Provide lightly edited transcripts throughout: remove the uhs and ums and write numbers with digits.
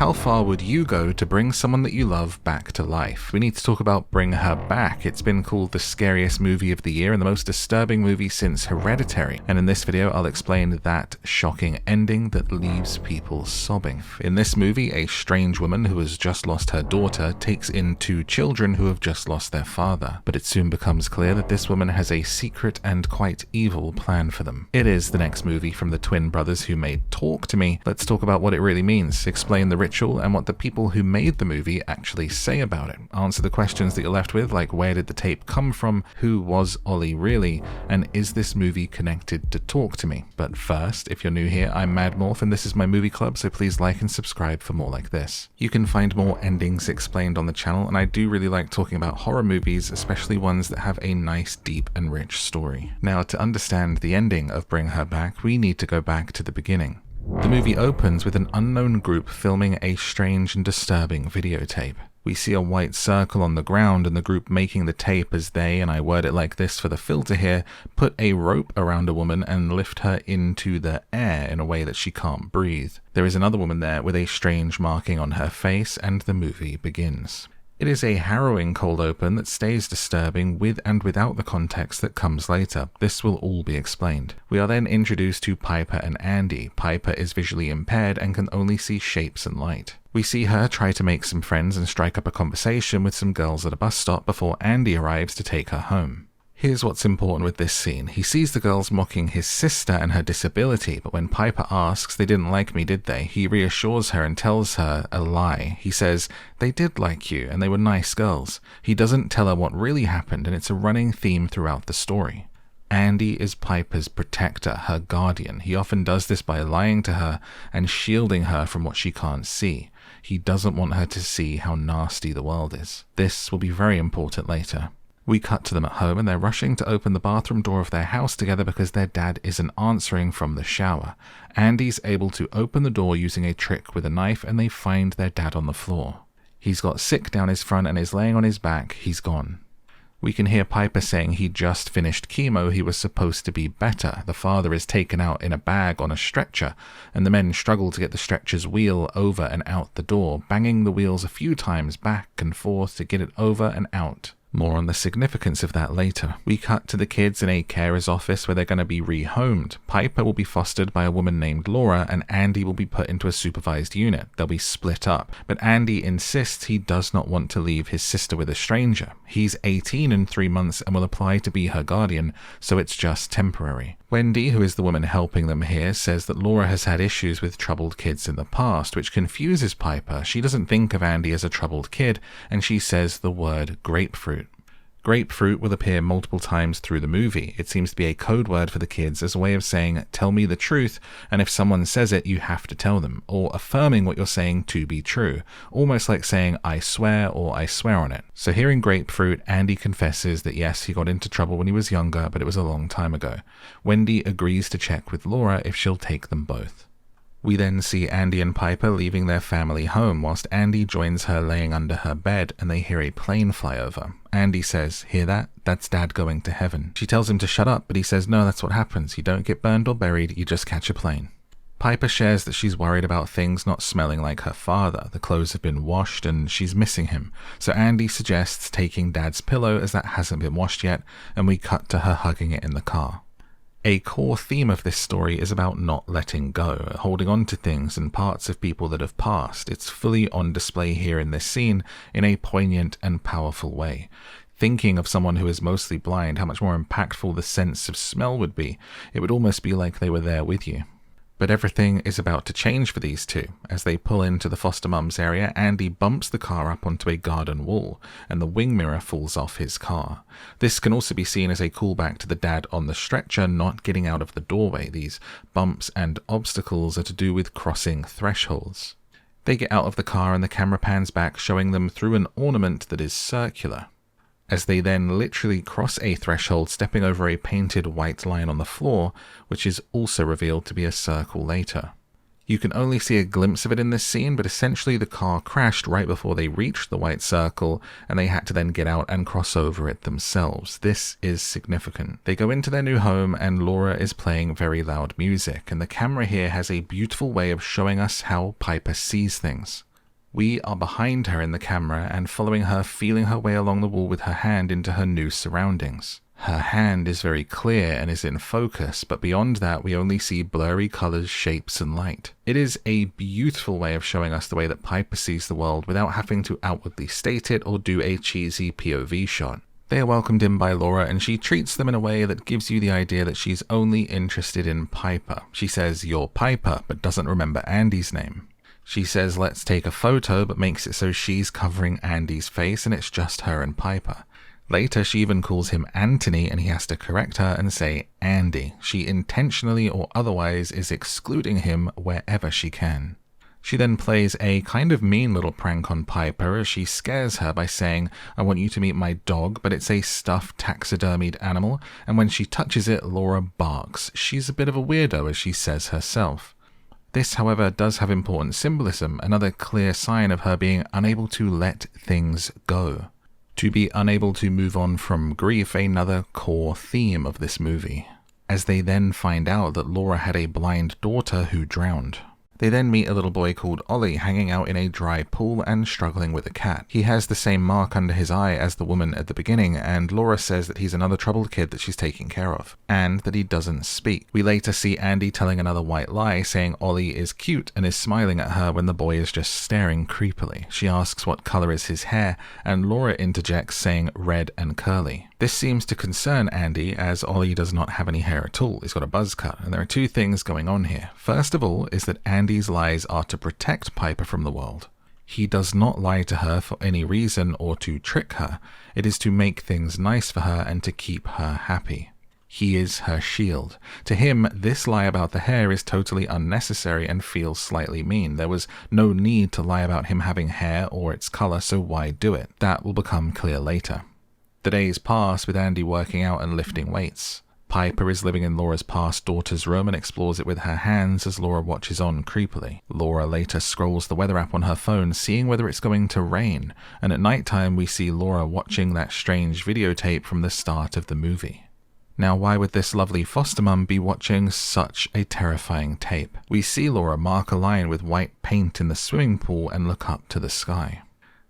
How far would you go to bring someone that you love back to life? We need to talk about Bring Her Back. It's been called the scariest movie of the year and the most disturbing movie since Hereditary. And in this video, I'll explain that shocking ending that leaves people sobbing. In this movie, a strange woman who has just lost her daughter takes in two children who have just lost their father. But it soon becomes clear that this woman has a secret and quite evil plan for them. It is the next movie from the twin brothers who made Talk to Me. Let's talk about what it really means, explain the ritual and what the people who made the movie actually say about it. Answer the questions that you're left with, like where did the tape come from, who was Ollie really, and is this movie connected to Talk to Me? But first, if you're new here, I'm Mad Morph and this is my movie club, so please like and subscribe for more like this. You can find more endings explained on the channel, and I do really like talking about horror movies, especially ones that have a nice, deep and rich story. Now, to understand the ending of Bring Her Back, we need to go back to the beginning. The movie opens with an unknown group filming a strange and disturbing videotape. We see a white circle on the ground and the group making the tape as they, and I word it like this for the filter here, put a rope around a woman and lift her into the air in a way that she can't breathe. There is another woman there with a strange marking on her face, and the movie begins. It is a harrowing cold open that stays disturbing with and without the context that comes later. This will all be explained. We are then introduced to Piper and Andy. Piper is visually impaired and can only see shapes and light. We see her try to make some friends and strike up a conversation with some girls at a bus stop before Andy arrives to take her home. Here's what's important with this scene. He sees the girls mocking his sister and her disability, but when Piper asks, "They didn't like me, did they?" he reassures her and tells her a lie. He says, "They did like you, and they were nice girls." He doesn't tell her what really happened, and it's a running theme throughout the story. Andy is Piper's protector, her guardian. He often does this by lying to her and shielding her from what she can't see. He doesn't want her to see how nasty the world is. This will be very important later. We cut to them at home and they're rushing to open the bathroom door of their house together because their dad isn't answering from the shower. Andy's able to open the door using a trick with a knife and they find their dad on the floor. He's got sick down his front and is laying on his back. He's gone. We can hear Piper saying he just finished chemo, he was supposed to be better. The father is taken out in a bag on a stretcher, and the men struggle to get the stretcher's wheel over and out the door, banging the wheels a few times back and forth to get it over and out. More on the significance of that later. We cut to the kids in a carer's office where they're going to be rehomed. Piper will be fostered by a woman named Laura and Andy will be put into a supervised unit. They'll be split up. But Andy insists he does not want to leave his sister with a stranger. He's 18 in 3 months and will apply to be her guardian, so it's just temporary. Wendy, who is the woman helping them here, says that Laura has had issues with troubled kids in the past, which confuses Piper. She doesn't think of Andy as a troubled kid, and she says the word grapefruit. Grapefruit will appear multiple times through the movie. It seems to be a code word for the kids as a way of saying, tell me the truth, and if someone says it, you have to tell them, or affirming what you're saying to be true, almost like saying, I swear, or I swear on it. So hearing grapefruit, Andy confesses that yes, he got into trouble when he was younger, but it was a long time ago. Wendy agrees to check with Laura if she'll take them both. We then see Andy and Piper leaving their family home whilst Andy joins her laying under her bed and they hear a plane fly over. Andy says, "Hear that? That's Dad going to heaven." She tells him to shut up, but he says, "No, that's what happens. You don't get burned or buried, you just catch a plane." Piper shares that she's worried about things not smelling like her father. The clothes have been washed and she's missing him. So Andy suggests taking Dad's pillow as that hasn't been washed yet, and we cut to her hugging it in the car. A core theme of this story is about not letting go, holding on to things and parts of people that have passed. It's fully on display here in this scene in a poignant and powerful way. Thinking of someone who is mostly blind, how much more impactful the sense of smell would be. It would almost be like they were there with you. But everything is about to change for these two. As they pull into the foster mum's area, Andy bumps the car up onto a garden wall, and the wing mirror falls off his car. This can also be seen as a callback to the dad on the stretcher not getting out of the doorway. These bumps and obstacles are to do with crossing thresholds. They get out of the car and the camera pans back, showing them through an ornament that is circular. As they then literally cross a threshold, stepping over a painted white line on the floor, which is also revealed to be a circle later. You can only see a glimpse of it in this scene, but essentially the car crashed right before they reached the white circle, and they had to then get out and cross over it themselves. This is significant. They go into their new home, and Laura is playing very loud music, and the camera here has a beautiful way of showing us how Piper sees things. We are behind her in the camera and following her, feeling her way along the wall with her hand into her new surroundings. Her hand is very clear and is in focus, but beyond that we only see blurry colors, shapes, and light. It is a beautiful way of showing us the way that Piper sees the world without having to outwardly state it or do a cheesy POV shot. They are welcomed in by Laura and she treats them in a way that gives you the idea that she's only interested in Piper. She says, "You're Piper," but doesn't remember Andy's name. She says, "Let's take a photo," but makes it so she's covering Andy's face and it's just her and Piper. Later, she even calls him Anthony and he has to correct her and say Andy. She intentionally or otherwise is excluding him wherever she can. She then plays a kind of mean little prank on Piper as she scares her by saying, "I want you to meet my dog," but it's a stuffed taxidermied animal, and when she touches it, Laura barks. She's a bit of a weirdo, as she says herself. This, however, does have important symbolism, another clear sign of her being unable to let things go. To be unable to move on from grief, another core theme of this movie, as they then find out that Laura had a blind daughter who drowned. They then meet a little boy called Ollie hanging out in a dry pool and struggling with a cat. He has the same mark under his eye as the woman at the beginning, and Laura says that he's another troubled kid that she's taking care of, and that he doesn't speak. We later see Andy telling another white lie, saying Ollie is cute and is smiling at her when the boy is just staring creepily. She asks what color is his hair, and Laura interjects saying red and curly. This seems to concern Andy, as Ollie does not have any hair at all. He's got a buzz cut, and there are two things going on here. First of all is that Andy's lies are to protect Piper from the world. He does not lie to her for any reason or to trick her. It is to make things nice for her and to keep her happy. He is her shield. To him, this lie about the hair is totally unnecessary and feels slightly mean. There was no need to lie about him having hair or its color, so why do it? That will become clear later. The days pass with Andy working out and lifting weights. Piper is living in Laura's past daughter's room and explores it with her hands as Laura watches on creepily. Laura later scrolls the weather app on her phone, seeing whether it's going to rain, and at nighttime we see Laura watching that strange videotape from the start of the movie. Now, why would this lovely foster mum be watching such a terrifying tape? We see Laura mark a line with white paint in the swimming pool and look up to the sky.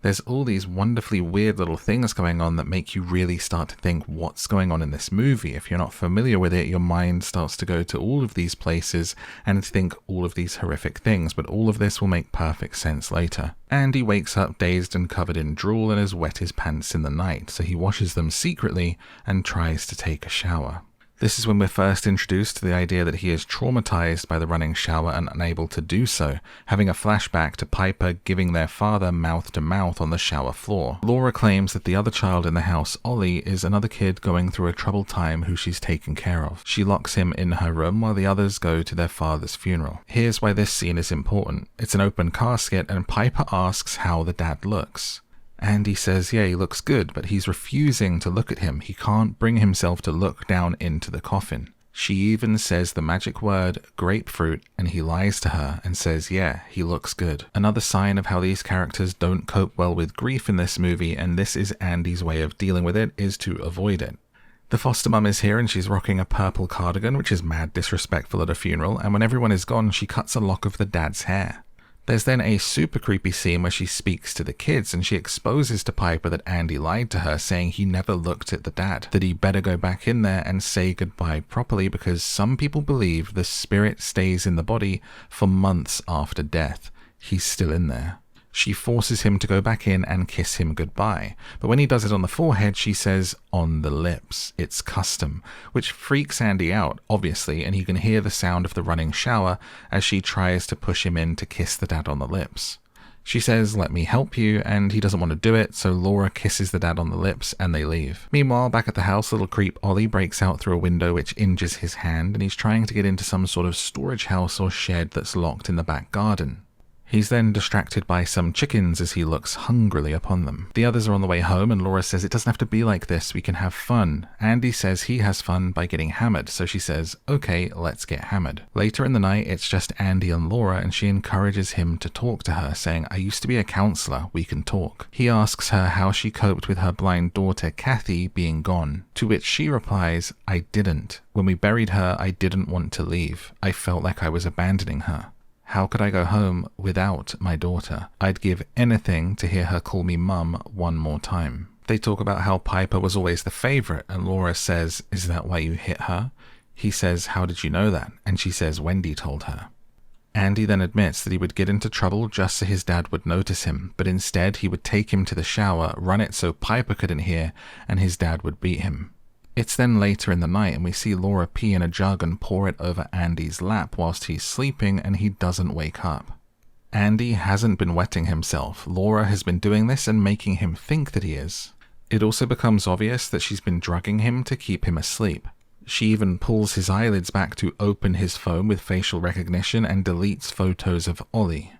There's all these wonderfully weird little things going on that make you really start to think what's going on in this movie. If you're not familiar with it, your mind starts to go to all of these places and think all of these horrific things, but all of this will make perfect sense later. Andy wakes up dazed and covered in drool and has wet his pants in the night, so he washes them secretly and tries to take a shower. This is when we're first introduced to the idea that he is traumatized by the running shower and unable to do so, having a flashback to Piper giving their father mouth to mouth on the shower floor. Laura claims that the other child in the house, Ollie, is another kid going through a troubled time who she's taken care of. She locks him in her room while the others go to their father's funeral. Here's why this scene is important. It's an open casket and Piper asks how the dad looks. Andy says, yeah, he looks good, but he's refusing to look at him. He can't bring himself to look down into the coffin. She even says the magic word, grapefruit, and he lies to her and says, yeah, he looks good. Another sign of how these characters don't cope well with grief in this movie, and this is Andy's way of dealing with it, is to avoid it. The foster mum is here and she's rocking a purple cardigan, which is mad disrespectful at a funeral, and when everyone is gone, she cuts a lock of the dad's hair. There's then a super creepy scene where she speaks to the kids and she exposes to Piper that Andy lied to her, saying he never looked at the dad, that he better go back in there and say goodbye properly because some people believe the spirit stays in the body for months after death. He's still in there. She forces him to go back in and kiss him goodbye, but when he does it on the forehead, she says, on the lips. It's custom, which freaks Andy out, obviously, and he can hear the sound of the running shower as she tries to push him in to kiss the dad on the lips. She says, let me help you, and he doesn't want to do it, so Laura kisses the dad on the lips, and they leave. Meanwhile, back at the house, little creep Ollie breaks out through a window which injures his hand, and he's trying to get into some sort of storage house or shed that's locked in the back garden. He's then distracted by some chickens as he looks hungrily upon them. The others are on the way home and Laura says it doesn't have to be like this, we can have fun. Andy says he has fun by getting hammered, so she says, okay, let's get hammered. Later in the night, it's just Andy and Laura and she encourages him to talk to her, saying, I used to be a counselor, we can talk. He asks her how she coped with her blind daughter Kathy being gone, to which she replies, I didn't. When we buried her, I didn't want to leave. I felt like I was abandoning her. How could I go home without my daughter? I'd give anything to hear her call me mum one more time. They talk about how Piper was always the favorite, and Laura says, "Is that why you hit her?" He says, "How did you know that?" And she says, "Wendy told her." Andy then admits that he would get into trouble just so his dad would notice him, but instead he would take him to the shower, run it so Piper couldn't hear, and his dad would beat him. It's then later in the night and we see Laura pee in a jug and pour it over Andy's lap whilst he's sleeping, and he doesn't wake up. Andy hasn't been wetting himself. Laura has been doing this and making him think that he is. It also becomes obvious that she's been drugging him to keep him asleep. She even pulls his eyelids back to open his phone with facial recognition and deletes photos of Ollie.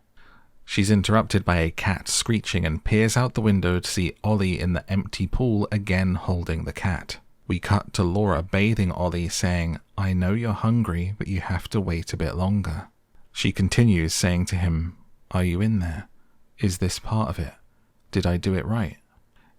She's interrupted by a cat screeching and peers out the window to see Ollie in the empty pool again holding the cat. We cut to Laura bathing Ollie, saying, "I know you're hungry, but you have to wait a bit longer." She continues saying to him, "Are you in there? Is this part of it? Did I do it right?"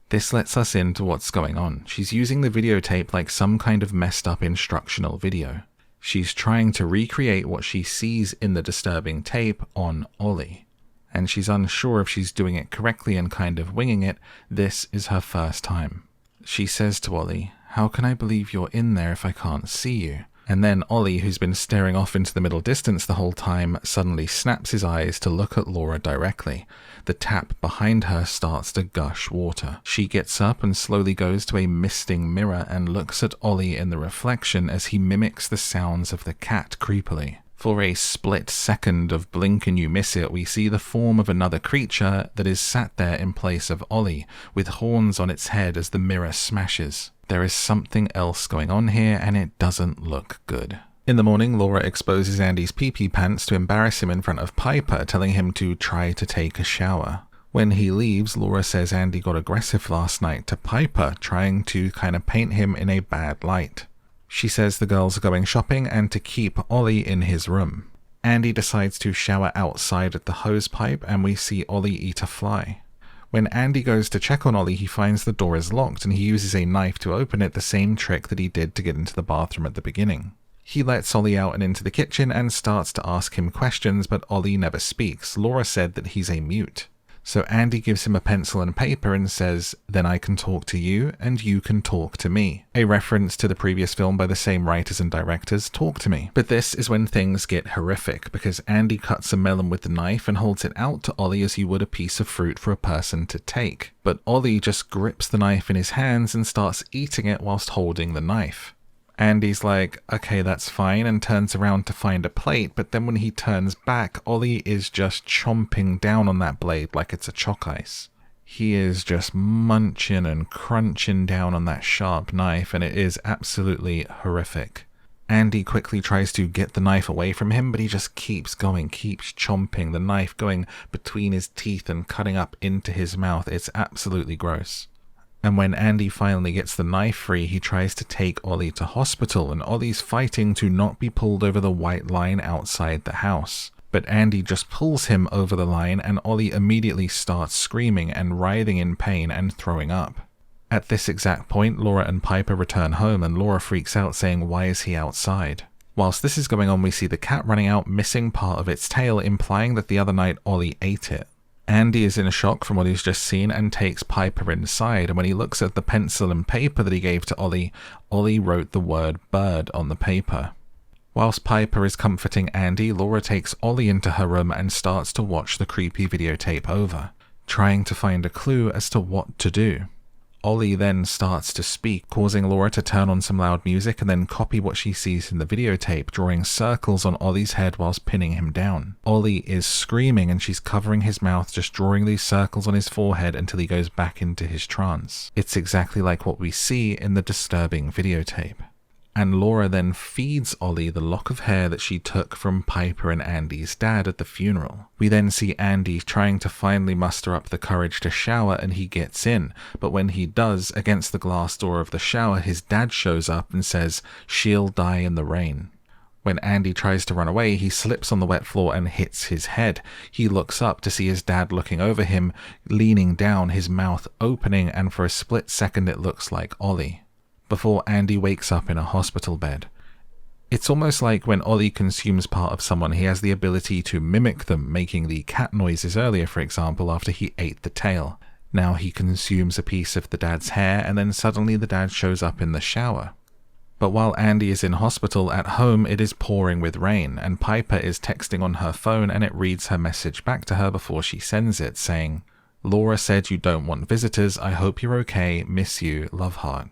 This lets us into what's going on. She's using the videotape like some kind of messed up instructional video. She's trying to recreate what she sees in the disturbing tape on Ollie. And she's unsure if she's doing it correctly and kind of winging it. This is her first time. She says to Ollie, "How can I believe you're in there if I can't see you?" And then Ollie, who's been staring off into the middle distance the whole time, suddenly snaps his eyes to look at Laura directly. The tap behind her starts to gush water. She gets up and slowly goes to a misting mirror and looks at Ollie in the reflection as he mimics the sounds of the cat creepily. For a split second of blink and you miss it, we see the form of another creature that is sat there in place of Ollie, with horns on its head as the mirror smashes. There is something else going on here, and it doesn't look good. In the morning, Laura exposes Andy's pee-pee pants to embarrass him in front of Piper, telling him to try to take a shower. When he leaves, Laura says Andy got aggressive last night to Piper, trying to kind of paint him in a bad light. She says the girls are going shopping and to keep Ollie in his room. Andy decides to shower outside at the hose pipe, and we see Ollie eat a fly. When Andy goes to check on Ollie, he finds the door is locked and he uses a knife to open it, the same trick that he did to get into the bathroom at the beginning. He lets Ollie out and into the kitchen and starts to ask him questions, but Ollie never speaks. Laura said that he's a mute. So Andy gives him a pencil and paper and says, "Then I can talk to you and you can talk to me." A reference to the previous film by the same writers and directors, Talk to Me. But this is when things get horrific, because Andy cuts a melon with the knife and holds it out to Ollie as he would a piece of fruit for a person to take. But Ollie just grips the knife in his hands and starts eating it whilst holding the knife. Andy's like, "Okay, that's fine," and turns around to find a plate, but then when he turns back, Ollie is just chomping down on that blade like it's a chalk ice. He is just munching and crunching down on that sharp knife, and it is absolutely horrific. Andy quickly tries to get the knife away from him, but he just keeps going, keeps chomping, the knife going between his teeth and cutting up into his mouth. It's absolutely gross. And when Andy finally gets the knife free, he tries to take Ollie to hospital, and Ollie's fighting to not be pulled over the white line outside the house. But Andy just pulls him over the line, and Ollie immediately starts screaming and writhing in pain and throwing up. At this exact point, Laura and Piper return home, and Laura freaks out saying, "Why is he outside?" Whilst this is going on, we see the cat running out, missing part of its tail, implying that the other night Ollie ate it. Andy is in shock from what he's just seen and takes Piper inside, and when he looks at the pencil and paper that he gave to Ollie, Ollie wrote the word bird on the paper. Whilst Piper is comforting Andy, Laura takes Ollie into her room and starts to watch the creepy videotape over, trying to find a clue as to what to do. Ollie then starts to speak, causing Laura to turn on some loud music and then copy what she sees in the videotape, drawing circles on Ollie's head whilst pinning him down. Ollie is screaming and she's covering his mouth, just drawing these circles on his forehead until he goes back into his trance. It's exactly like what we see in the disturbing videotape. And Laura then feeds Ollie the lock of hair that she took from Piper and Andy's dad at the funeral. We then see Andy trying to finally muster up the courage to shower, and he gets in, but when he does, against the glass door of the shower, his dad shows up and says, "She'll die in the rain." When Andy tries to run away, he slips on the wet floor and hits his head. He looks up to see his dad looking over him, leaning down, his mouth opening, and for a split second it looks like Ollie, before Andy wakes up in a hospital bed. It's almost like when Ollie consumes part of someone, he has the ability to mimic them, making the cat noises earlier, for example, after he ate the tail. Now he consumes a piece of the dad's hair, and then suddenly the dad shows up in the shower. But while Andy is in hospital, at home it is pouring with rain, and Piper is texting on her phone, and it reads her message back to her before she sends it, saying, "Laura said you don't want visitors. I hope you're okay. Miss you. Love, heart."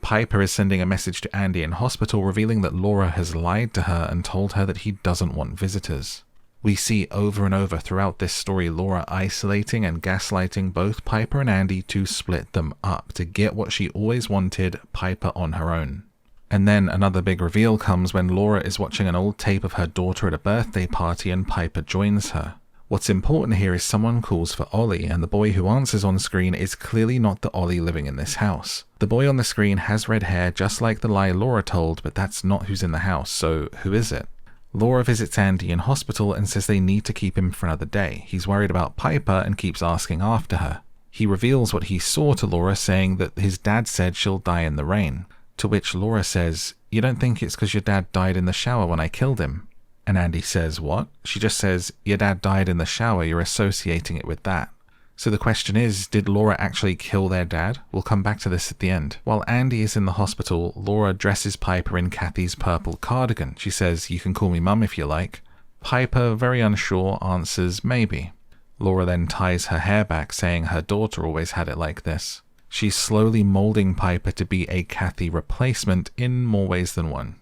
Piper is sending a message to Andy in hospital, revealing that Laura has lied to her and told her that he doesn't want visitors. We see over and over throughout this story Laura isolating and gaslighting both Piper and Andy to split them up, to get what she always wanted, Piper on her own. And then another big reveal comes when Laura is watching an old tape of her daughter at a birthday party and Piper joins her. What's important here is someone calls for Ollie, and the boy who answers on screen is clearly not the Ollie living in this house. The boy on the screen has red hair just like the lie Laura told, but that's not who's in the house, so who is it? Laura visits Andy in hospital and says they need to keep him for another day. He's worried about Piper and keeps asking after her. He reveals what he saw to Laura, saying that his dad said she'll die in the rain. To which Laura says, "You don't think it's because your dad died in the shower when I killed him?" And Andy says, "What?" She just says, "Your dad died in the shower, you're associating it with that." So the question is, did Laura actually kill their dad? We'll come back to this at the end. While Andy is in the hospital, Laura dresses Piper in Kathy's purple cardigan. She says, "You can call me Mum if you like." Piper, very unsure, answers, "Maybe." Laura then ties her hair back, saying her daughter always had it like this. She's slowly molding Piper to be a Kathy replacement in more ways than one.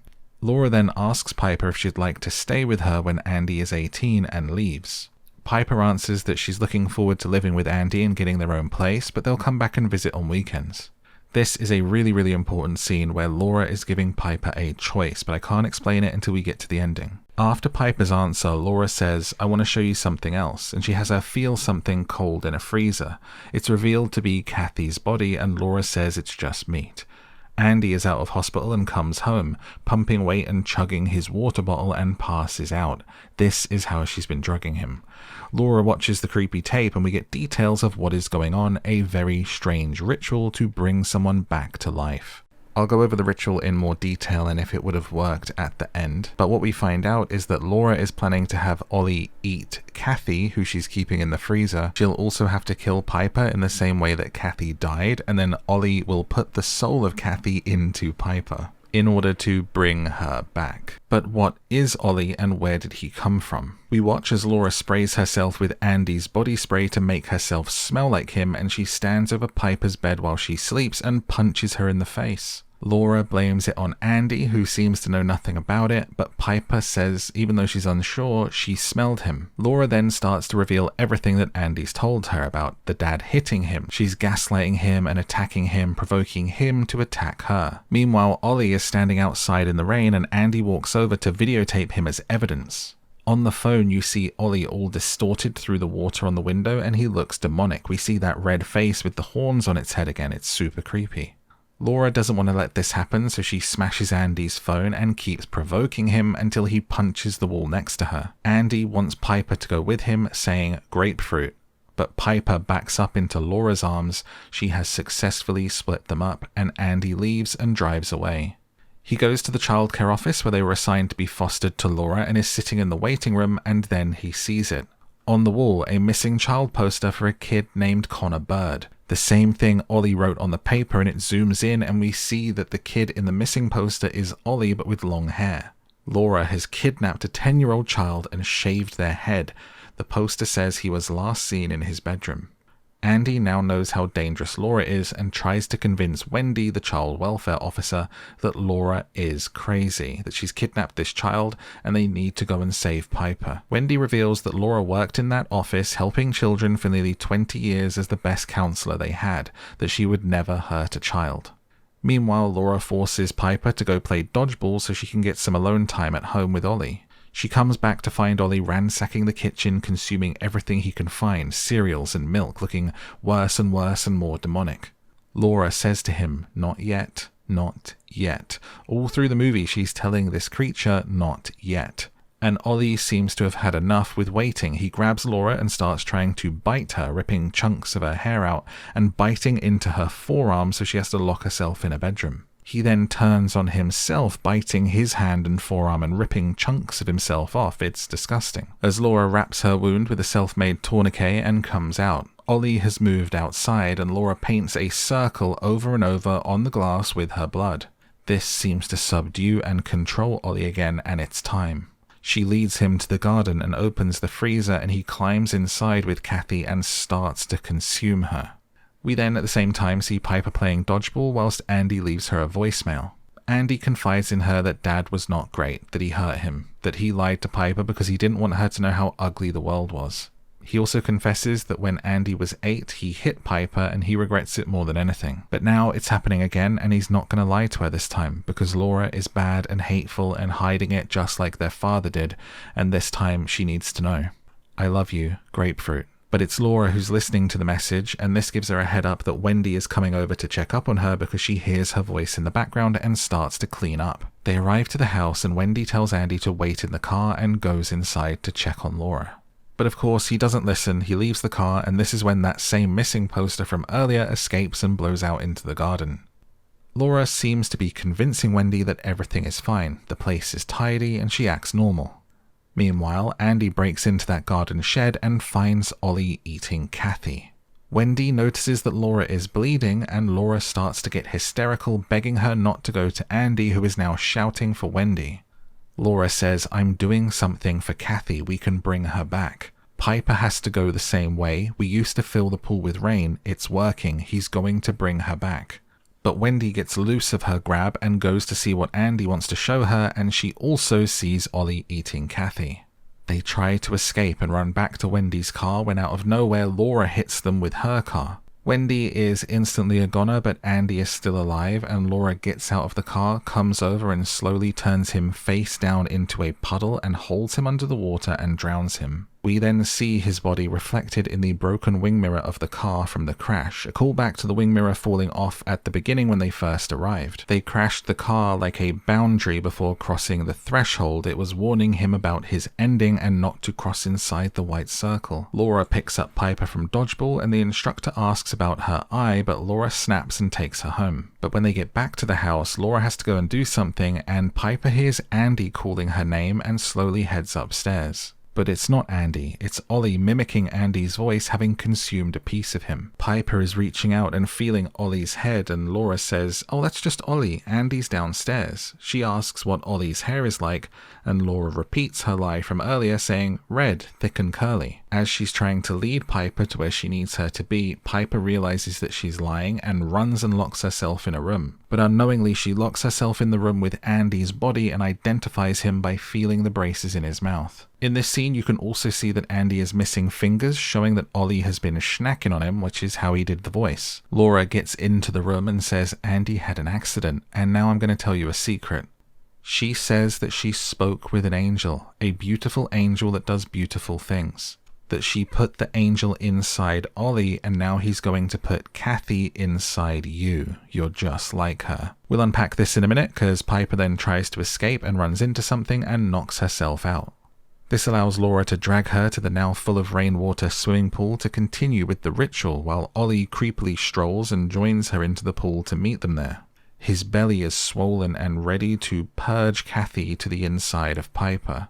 Laura then asks Piper if she'd like to stay with her when Andy is 18 and leaves. Piper answers that she's looking forward to living with Andy and getting their own place, but they'll come back and visit on weekends. This is a really important scene where Laura is giving Piper a choice, but I can't explain it until we get to the ending. After Piper's answer, Laura says, "I want to show you something else," and she has her feel something cold in a freezer. It's revealed to be Kathy's body, and Laura says it's just meat. Andy is out of hospital and comes home, pumping weight and chugging his water bottle, and passes out. This is how she's been drugging him. Laura watches the creepy tape and we get details of what is going on, a very strange ritual to bring someone back to life. I'll go over the ritual in more detail and if it would have worked at the end, but what we find out is that Laura is planning to have Ollie eat Kathy, who she's keeping in the freezer. She'll also have to kill Piper in the same way that Kathy died, and then Ollie will put the soul of Kathy into Piper in order to bring her back. But what is Ollie and where did he come from? We watch as Laura sprays herself with Andy's body spray to make herself smell like him, and she stands over Piper's bed while she sleeps and punches her in the face. Laura blames it on Andy, who seems to know nothing about it, but Piper says, even though she's unsure, she smelled him. Laura then starts to reveal everything that Andy's told her about the dad hitting him. She's gaslighting him and attacking him, provoking him to attack her. Meanwhile, Ollie is standing outside in the rain and Andy walks over to videotape him as evidence. On the phone, you see Ollie all distorted through the water on the window and he looks demonic. We see that red face with the horns on its head again. It's super creepy. Laura doesn't want to let this happen, so she smashes Andy's phone and keeps provoking him until he punches the wall next to her. Andy wants Piper to go with him, saying grapefruit. But Piper backs up into Laura's arms. She has successfully split them up, and Andy leaves and drives away. He goes to the childcare office where they were assigned to be fostered to Laura and is sitting in the waiting room, and then he sees it. On the wall, a missing child poster for a kid named Connor Bird. The same thing Ollie wrote on the paper, and it zooms in and we see that the kid in the missing poster is Ollie but with long hair. Laura has kidnapped a 10-year-old child and shaved their head. The poster says he was last seen in his bedroom. Andy now knows how dangerous Laura is and tries to convince Wendy, the child welfare officer, that Laura is crazy, that she's kidnapped this child and they need to go and save Piper. Wendy reveals that Laura worked in that office helping children for nearly 20 years as the best counselor they had, that she would never hurt a child. Meanwhile, Laura forces Piper to go play dodgeball so she can get some alone time at home with Ollie. She comes back to find Ollie ransacking the kitchen, consuming everything he can find, cereals and milk, looking worse and worse and more demonic. Laura says to him, "Not yet, not yet." All through the movie she's telling this creature, "Not yet." And Ollie seems to have had enough with waiting. He grabs Laura and starts trying to bite her, ripping chunks of her hair out and biting into her forearm so she has to lock herself in a bedroom. He then turns on himself, biting his hand and forearm and ripping chunks of himself off. It's disgusting. As Laura wraps her wound with a self-made tourniquet and comes out, Ollie has moved outside and Laura paints a circle over and over on the glass with her blood. This seems to subdue and control Ollie again, and it's time. She leads him to the garden and opens the freezer, and he climbs inside with Kathy and starts to consume her. We then at the same time see Piper playing dodgeball whilst Andy leaves her a voicemail. Andy confides in her that Dad was not great, that he hurt him, that he lied to Piper because he didn't want her to know how ugly the world was. He also confesses that when Andy was 8, he hit Piper and he regrets it more than anything. But now it's happening again and he's not going to lie to her this time because Laura is bad and hateful and hiding it just like their father did, and this time she needs to know. I love you, Grapefruit. But it's Laura who's listening to the message, and this gives her a head up that Wendy is coming over to check up on her because she hears her voice in the background and starts to clean up. They arrive to the house and Wendy tells Andy to wait in the car and goes inside to check on Laura. But of course he doesn't listen, he leaves the car, and this is when that same missing poster from earlier escapes and blows out into the garden. Laura seems to be convincing Wendy that everything is fine, the place is tidy, and she acts normal. Meanwhile, Andy breaks into that garden shed and finds Ollie eating Kathy. Wendy notices that Laura is bleeding, and Laura starts to get hysterical, begging her not to go to Andy, who is now shouting for Wendy. Laura says, "I'm doing something for Kathy, we can bring her back. Piper has to go the same way, we used to fill the pool with rain, it's working, he's going to bring her back." But Wendy gets loose of her grab and goes to see what Andy wants to show her, and she also sees Ollie eating Kathy. They try to escape and run back to Wendy's car when out of nowhere Laura hits them with her car. Wendy is instantly a goner, but Andy is still alive, and Laura gets out of the car, comes over and slowly turns him face down into a puddle and holds him under the water and drowns him. We then see his body reflected in the broken wing mirror of the car from the crash, a callback to the wing mirror falling off at the beginning when they first arrived. They crashed the car like a boundary before crossing the threshold. It was warning him about his ending and not to cross inside the white circle. Laura picks up Piper from dodgeball and the instructor asks about her eye, but Laura snaps and takes her home. But when they get back to the house, Laura has to go and do something, and Piper hears Andy calling her name and slowly heads upstairs. But it's not Andy, it's Ollie mimicking Andy's voice, having consumed a piece of him. Piper is reaching out and feeling Ollie's head, and Laura says, "Oh, that's just Ollie, Andy's downstairs." She asks what Ollie's hair is like, and Laura repeats her lie from earlier, saying, "Red, thick and curly." As she's trying to lead Piper to where she needs her to be, Piper realizes that she's lying and runs and locks herself in a room. But unknowingly she locks herself in the room with Andy's body and identifies him by feeling the braces in his mouth. In this scene you can also see that Andy is missing fingers, showing that Ollie has been snacking on him, which is how he did the voice. Laura gets into the room and says Andy had an accident, and now I'm going to tell you a secret. She says that she spoke with an angel, a beautiful angel that does beautiful things. That she put the angel inside Ollie, and now he's going to put Kathy inside you. You're just like her. We'll unpack this in a minute, because Piper then tries to escape and runs into something and knocks herself out. This allows Laura to drag her to the now full of rainwater swimming pool to continue with the ritual, while Ollie creepily strolls and joins her into the pool to meet them there. His belly is swollen and ready to purge Kathy to the inside of Piper.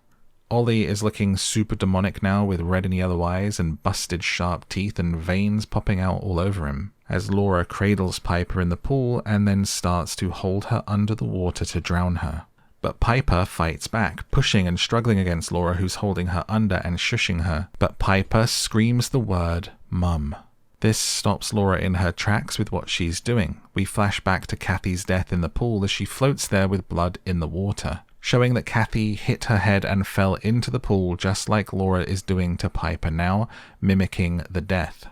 Ollie is looking super demonic now, with red and yellow eyes and busted sharp teeth and veins popping out all over him, as Laura cradles Piper in the pool and then starts to hold her under the water to drown her. But Piper fights back, pushing and struggling against Laura, who's holding her under and shushing her. But Piper screams the word, "Mum." This stops Laura in her tracks with what she's doing. We flash back to Kathy's death in the pool as she floats there with blood in the water, showing that Kathy hit her head and fell into the pool just like Laura is doing to Piper now, mimicking the death.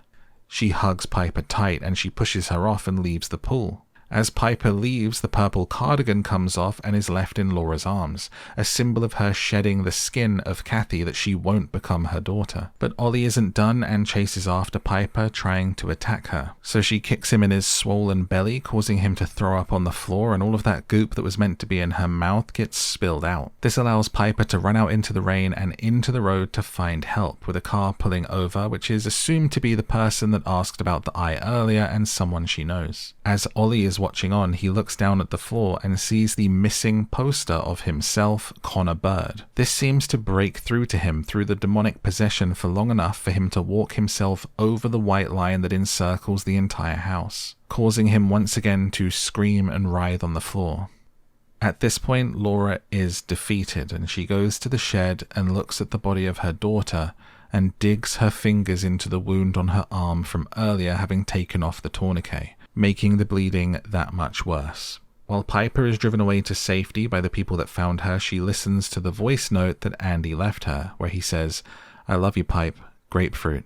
She hugs Piper tight and she pushes her off and leaves the pool. As Piper leaves, the purple cardigan comes off and is left in Laura's arms, a symbol of her shedding the skin of Kathy that she won't become her daughter. But Ollie isn't done and chases after Piper, trying to attack her. So she kicks him in his swollen belly, causing him to throw up on the floor, and all of that goop that was meant to be in her mouth gets spilled out. This allows Piper to run out into the rain and into the road to find help, with a car pulling over, which is assumed to be the person that asked about the eye earlier and someone she knows. As Ollie is is watching on, he looks down at the floor and sees the missing poster of himself, Connor Bird. This seems to break through to him through the demonic possession for long enough for him to walk himself over the white line that encircles the entire house, causing him once again to scream and writhe on the floor. At this point, Laura is defeated, and she goes to the shed and looks at the body of her daughter and digs her fingers into the wound on her arm from earlier having taken off the tourniquet, making the bleeding that much worse. While Piper is driven away to safety by the people that found her, she listens to the voice note that Andy left her, where he says, "I love you, Pipe, grapefruit."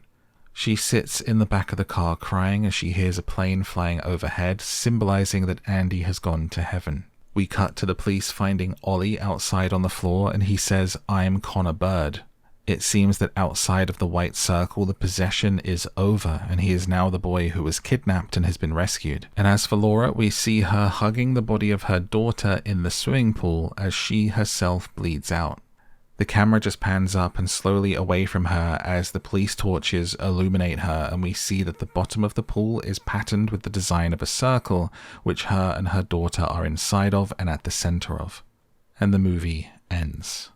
She sits in the back of the car crying as she hears a plane flying overhead, symbolizing that Andy has gone to heaven. We cut to the police finding Ollie outside on the floor, and he says, "I'm Connor Bird." It seems that outside of the white circle, the possession is over, and he is now the boy who was kidnapped and has been rescued. And as for Laura, we see her hugging the body of her daughter in the swimming pool as she herself bleeds out. The camera just pans up and slowly away from her as the police torches illuminate her, and we see that the bottom of the pool is patterned with the design of a circle, which her and her daughter are inside of and at the center of. And the movie ends.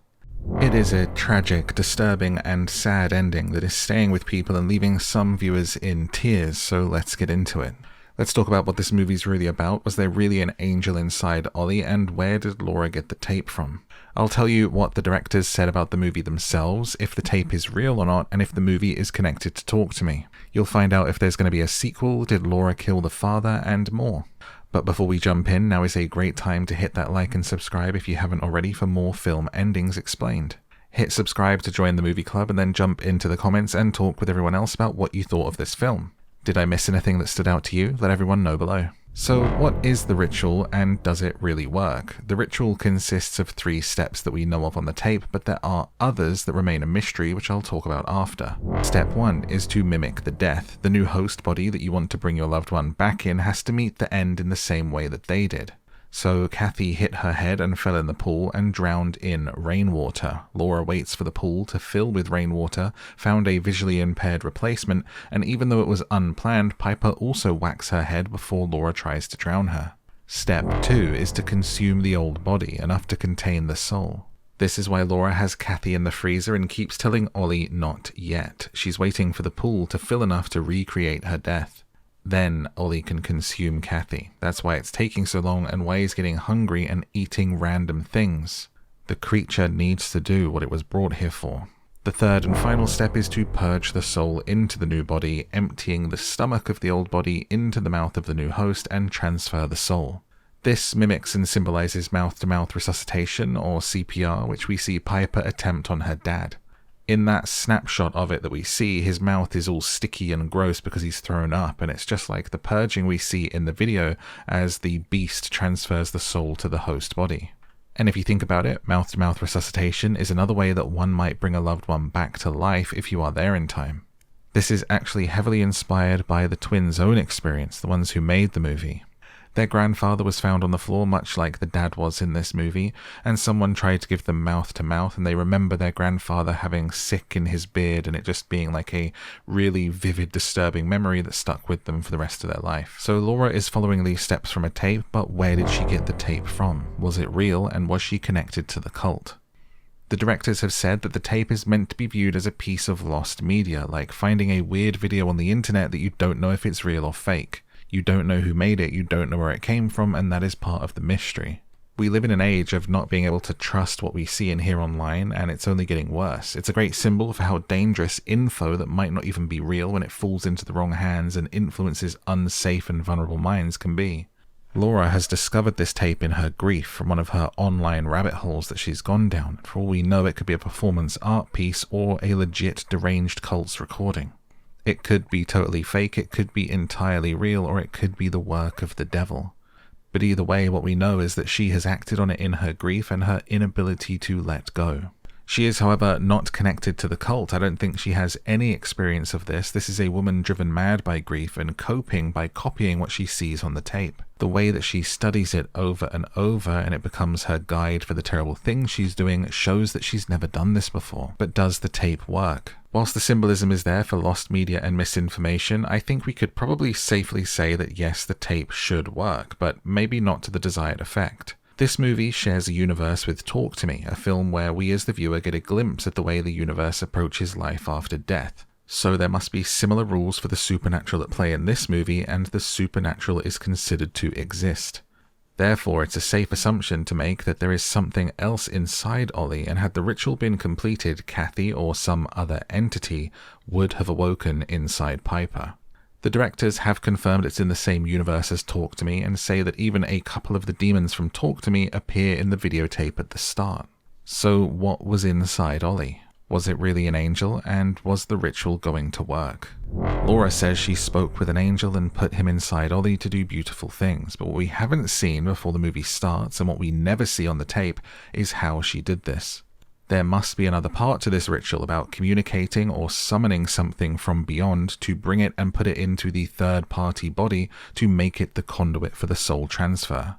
It is a tragic, disturbing, and sad ending that is staying with people and leaving some viewers in tears, so let's get into it. Let's talk about what this movie's really about. Was there really an angel inside Ollie, and where did Laura get the tape from? I'll tell you what the directors said about the movie themselves, if the tape is real or not, and if the movie is connected to Talk to Me. You'll find out if there's going to be a sequel, did Laura kill the father, and more. But before we jump in, now is a great time to hit that like and subscribe if you haven't already for more film endings explained. Hit subscribe to join the movie club and then jump into the comments and talk with everyone else about what you thought of this film. Did I miss anything that stood out to you? Let everyone know below. So what is the ritual, and does it really work? The ritual consists of 3 steps that we know of on the tape, but there are others that remain a mystery, which I'll talk about after. Step 1 is to mimic the death. The new host body that you want to bring your loved one back in has to meet the end in the same way that they did. So Kathy hit her head and fell in the pool and drowned in rainwater. Laura waits for the pool to fill with rainwater, found a visually impaired replacement, and even though it was unplanned, Piper also whacks her head before Laura tries to drown her. Step 2 is to consume the old body, enough to contain the soul. This is why Laura has Kathy in the freezer and keeps telling Ollie not yet. She's waiting for the pool to fill enough to recreate her death. Then Ollie can consume Kathy. That's why it's taking so long and why he's getting hungry and eating random things. The creature needs to do what it was brought here for. The third and final step is to purge the soul into the new body, emptying the stomach of the old body into the mouth of the new host and transfer the soul. This mimics and symbolizes mouth-to-mouth resuscitation, or CPR, which we see Piper attempt on her dad. In that snapshot of it that we see, his mouth is all sticky and gross because he's thrown up, and it's just like the purging we see in the video as the beast transfers the soul to the host body. And if you think about it, mouth-to-mouth resuscitation is another way that one might bring a loved one back to life if you are there in time. This is actually heavily inspired by the twins' own experience, the ones who made the movie. Their grandfather was found on the floor, much like the dad was in this movie, and someone tried to give them mouth-to-mouth, and they remember their grandfather having sick in his beard and it just being like a really vivid, disturbing memory that stuck with them for the rest of their life. So Laura is following these steps from a tape, but where did she get the tape from? Was it real, and was she connected to the cult? The directors have said that the tape is meant to be viewed as a piece of lost media, like finding a weird video on the internet that you don't know if it's real or fake. You don't know who made it, you don't know where it came from, and that is part of the mystery. We live in an age of not being able to trust what we see and hear online, and it's only getting worse. It's a great symbol for how dangerous info that might not even be real when it falls into the wrong hands and influences unsafe and vulnerable minds can be. Laura has discovered this tape in her grief from one of her online rabbit holes that she's gone down. For all we know, it could be a performance art piece or a legit deranged cult's recording. It could be totally fake, it could be entirely real, or it could be the work of the devil. But either way, what we know is that she has acted on it in her grief and her inability to let go. She is, however, not connected to the cult. I don't think she has any experience of this. This is a woman driven mad by grief and coping by copying what she sees on the tape. The way that she studies it over and over and it becomes her guide for the terrible things she's doing shows that she's never done this before. But does the tape work? Whilst the symbolism is there for lost media and misinformation, I think we could probably safely say that yes, the tape should work, but maybe not to the desired effect. This movie shares a universe with Talk to Me, a film where we as the viewer get a glimpse at the way the universe approaches life after death. So there must be similar rules for the supernatural at play in this movie, and the supernatural is considered to exist. Therefore, it's a safe assumption to make that there is something else inside Ollie, and had the ritual been completed, Kathy or some other entity would have awoken inside Piper. The directors have confirmed it's in the same universe as Talk to Me, and say that even a couple of the demons from Talk to Me appear in the videotape at the start. So what was inside Ollie? Was it really an angel, and was the ritual going to work? Laura says she spoke with an angel and put him inside Ollie to do beautiful things, but what we haven't seen before the movie starts, and what we never see on the tape, is how she did this. There must be another part to this ritual about communicating or summoning something from beyond to bring it and put it into the third-party body to make it the conduit for the soul transfer.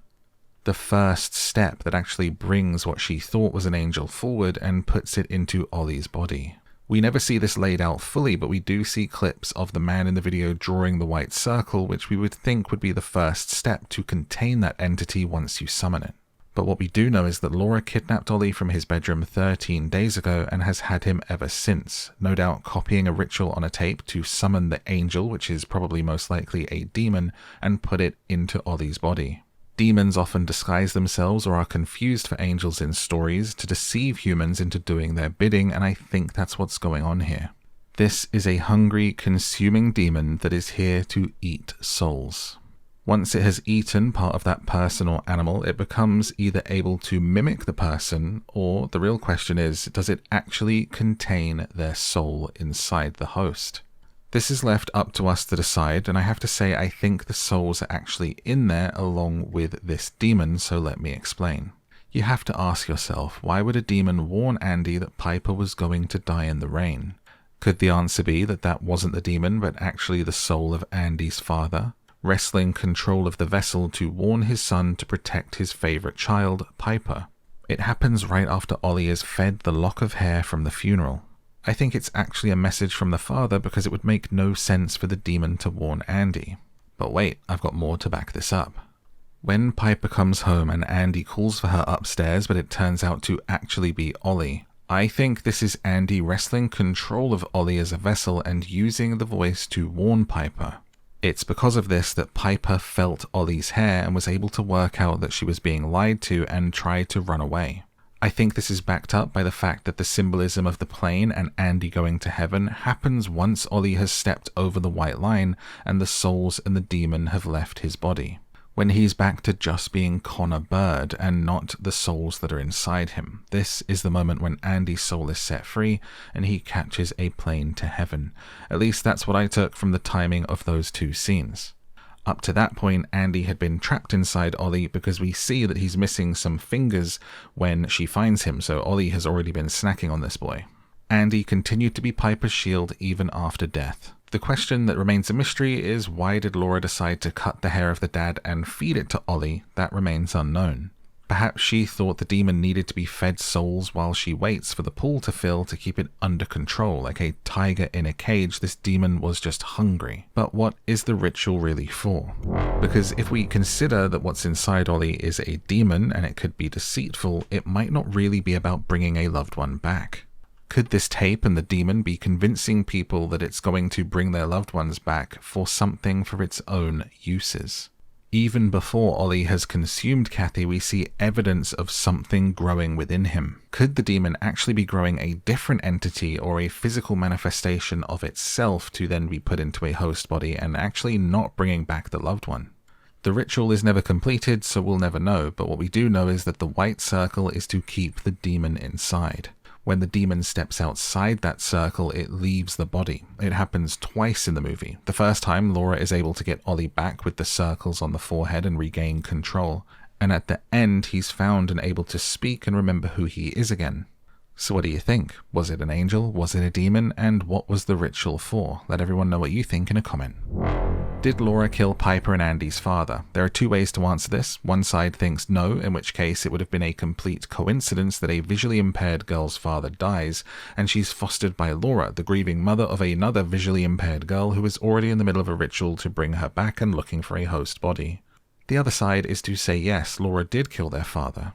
The first step that actually brings what she thought was an angel forward and puts it into Ollie's body. We never see this laid out fully, but we do see clips of the man in the video drawing the white circle, which we would think would be the first step to contain that entity once you summon it. But what we do know is that Laura kidnapped Ollie from his bedroom 13 days ago and has had him ever since, no doubt copying a ritual on a tape to summon the angel, which is probably most likely a demon, and put it into Ollie's body. Demons often disguise themselves or are confused for angels in stories to deceive humans into doing their bidding, and I think that's what's going on here. This is a hungry, consuming demon that is here to eat souls. Once it has eaten part of that person or animal, it becomes either able to mimic the person, or the real question is, does it actually contain their soul inside the host? This is left up to us to decide, and I have to say I think the souls are actually in there along with this demon, so let me explain. You have to ask yourself, why would a demon warn Andy that Piper was going to die in the rain? Could the answer be that that wasn't the demon, but actually the soul of Andy's father, wresting control of the vessel to warn his son to protect his favorite child, Piper? It happens right after Ollie is fed the lock of hair from the funeral. I think it's actually a message from the father because it would make no sense for the demon to warn Andy. But wait, I've got more to back this up. When Piper comes home and Andy calls for her upstairs, but it turns out to actually be Ollie, I think this is Andy wresting control of Ollie as a vessel and using the voice to warn Piper. It's because of this that Piper felt Ollie's hair and was able to work out that she was being lied to and tried to run away. I think this is backed up by the fact that the symbolism of the plane and Andy going to heaven happens once Ollie has stepped over the white line and the souls and the demon have left his body. When he's back to just being Connor Bird and not the souls that are inside him. This is the moment when Andy's soul is set free and he catches a plane to heaven. At least that's what I took from the timing of those two scenes. Up to that point, Andy had been trapped inside Ollie because we see that he's missing some fingers when she finds him, so Ollie has already been snacking on this boy. Andy continued to be Piper's shield even after death. The question that remains a mystery is, why did Laura decide to cut the hair of the dad and feed it to Ollie? That remains unknown. Perhaps she thought the demon needed to be fed souls while she waits for the pool to fill to keep it under control. Like a tiger in a cage, this demon was just hungry. But what is the ritual really for? Because if we consider that what's inside Ollie is a demon and it could be deceitful, it might not really be about bringing a loved one back. Could this tape and the demon be convincing people that it's going to bring their loved ones back for something for its own uses? Even before Ollie has consumed Kathy, we see evidence of something growing within him. Could the demon actually be growing a different entity or a physical manifestation of itself to then be put into a host body and actually not bringing back the loved one? The ritual is never completed, so we'll never know, but what we do know is that the white circle is to keep the demon inside. When the demon steps outside that circle, it leaves the body. It happens twice in the movie. The first time, Laura is able to get Ollie back with the circles on the forehead and regain control. And at the end, he's found and able to speak and remember who he is again. So what do you think? Was it an angel? Was it a demon? And what was the ritual for? Let everyone know what you think in a comment. Did Laura kill Piper and Andy's father? There are two ways to answer this. One side thinks no, in which case it would have been a complete coincidence that a visually impaired girl's father dies, and she's fostered by Laura, the grieving mother of another visually impaired girl who is already in the middle of a ritual to bring her back and looking for a host body. The other side is to say yes, Laura did kill their father.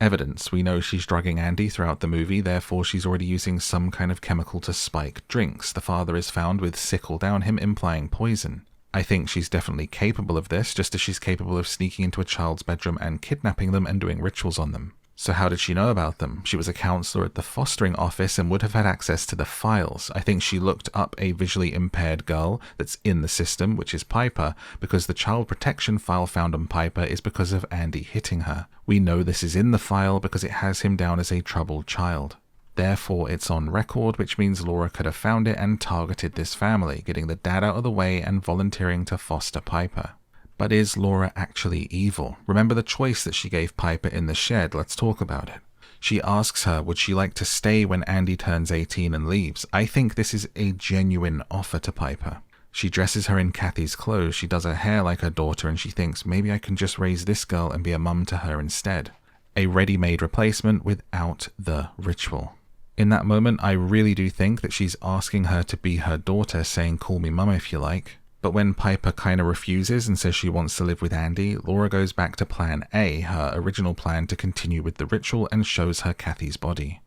Evidence. We know she's drugging Andy throughout the movie, therefore she's already using some kind of chemical to spike drinks. The father is found with sickle down him, implying poison. I think she's definitely capable of this, just as she's capable of sneaking into a child's bedroom and kidnapping them and doing rituals on them. So how did she know about them? She was a counselor at the fostering office and would have had access to the files. I think she looked up a visually impaired girl that's in the system, which is Piper, because the child protection file found on Piper is because of Andy hitting her. We know this is in the file because it has him down as a troubled child. Therefore, it's on record, which means Laura could have found it and targeted this family, getting the dad out of the way and volunteering to foster Piper. But is Laura actually evil? Remember the choice that she gave Piper in the shed? Let's talk about it. She asks her, would she like to stay when Andy turns 18 and leaves? I think this is a genuine offer to Piper. She dresses her in Kathy's clothes, she does her hair like her daughter, and she thinks, maybe I can just raise this girl and be a mum to her instead. A ready-made replacement without the ritual. In that moment, I really do think that she's asking her to be her daughter, saying, call me mum if you like. But when Piper kinda refuses and says she wants to live with Andy, Laura goes back to plan A, her original plan to continue with the ritual, and shows her Kathy's body.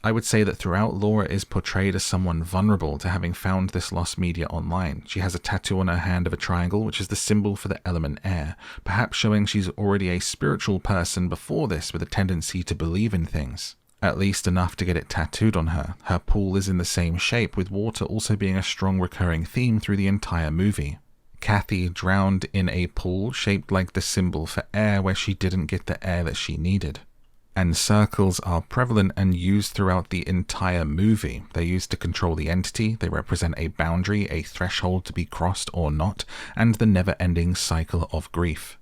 I would say that throughout, Laura is portrayed as someone vulnerable to having found this lost media online. She has a tattoo on her hand of a triangle, which is the symbol for the element air, perhaps showing she's already a spiritual person before this with a tendency to believe in things. At least enough to get it tattooed on her. Her pool is in the same shape, with water also being a strong recurring theme through the entire movie. Kathy drowned in a pool shaped like the symbol for air where she didn't get the air that she needed. And circles are prevalent and used throughout the entire movie. They're used to control the entity, they represent a boundary, a threshold to be crossed or not, and the never-ending cycle of grief.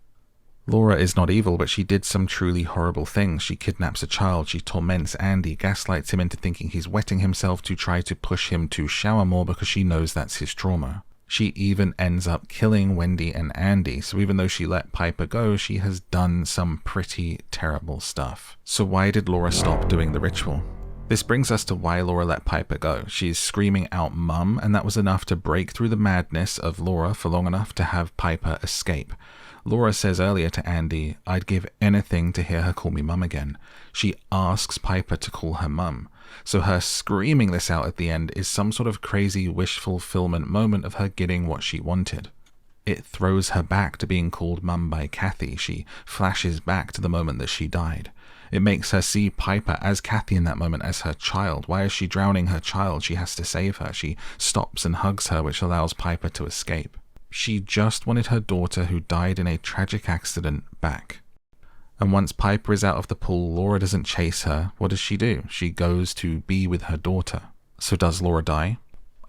Laura is not evil, but she did some truly horrible things. She kidnaps a child, she torments Andy, gaslights him into thinking he's wetting himself to try to push him to shower more because she knows that's his trauma. She even ends up killing Wendy and Andy, so even though she let Piper go, she has done some pretty terrible stuff. So why did Laura stop doing the ritual? This brings us to why Laura let Piper go. She's screaming out mum, and that was enough to break through the madness of Laura for long enough to have Piper escape. Laura says earlier to Andy, I'd give anything to hear her call me mum again. She asks Piper to call her mum. So her screaming this out at the end is some sort of crazy wish fulfillment moment of her getting what she wanted. It throws her back to being called mum by Kathy. She flashes back to the moment that she died. It makes her see Piper as Kathy in that moment as her child. Why is she drowning her child? She has to save her. She stops and hugs her, which allows Piper to escape. She just wanted her daughter, who died in a tragic accident, back. And once Piper is out of the pool, Laura doesn't chase her. What does she do? She goes to be with her daughter. So does Laura die?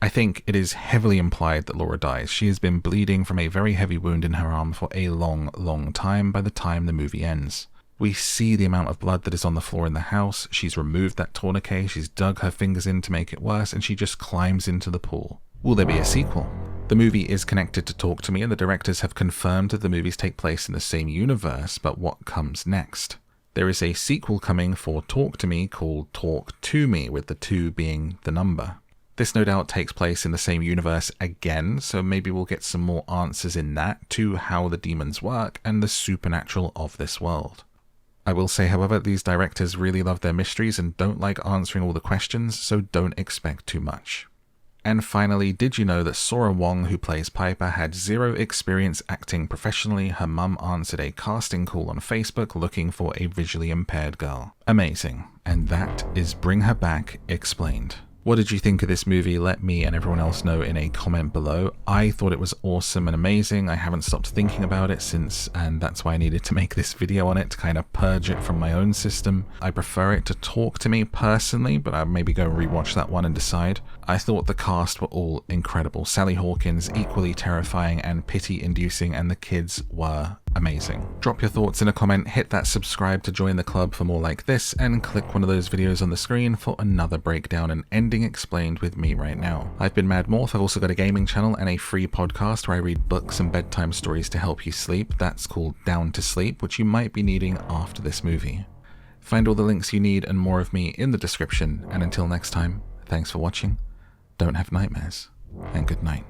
I think it is heavily implied that Laura dies. She has been bleeding from a very heavy wound in her arm for a long, long time by the time the movie ends. We see the amount of blood that is on the floor in the house. She's removed that tourniquet, she's dug her fingers in to make it worse, and she just climbs into the pool. Will there be a sequel? The movie is connected to Talk to Me, and the directors have confirmed that the movies take place in the same universe, but what comes next? There is a sequel coming for Talk to Me called Talk to Me, with the 2 being the number. This no doubt takes place in the same universe again, so maybe we'll get some more answers in that to how the demons work and the supernatural of this world. I will say, however, these directors really love their mysteries and don't like answering all the questions, so don't expect too much. And finally, did you know that Sora Wong, who plays Piper, had 0 experience acting professionally? Her mum answered a casting call on Facebook looking for a visually impaired girl. Amazing. And that is Bring Her Back Explained. What did you think of this movie? Let me and everyone else know in a comment below. I thought it was awesome and amazing. I haven't stopped thinking about it since, and that's why I needed to make this video on it to kind of purge it from my own system. I prefer it to Talk to Me personally, but I'll maybe go rewatch that one and decide. I thought the cast were all incredible. Sally Hawkins, equally terrifying and pity-inducing, and the kids were amazing. Drop your thoughts in a comment, hit that subscribe to join the club for more like this, and click one of those videos on the screen for another breakdown and ending explained with me right now. I've been Mad Morph. I've also got a gaming channel and a free podcast where I read books and bedtime stories to help you sleep. That's called Down to Sleep, which you might be needing after this movie. Find all the links you need and more of me in the description, and until next time, thanks for watching, don't have nightmares, and good night.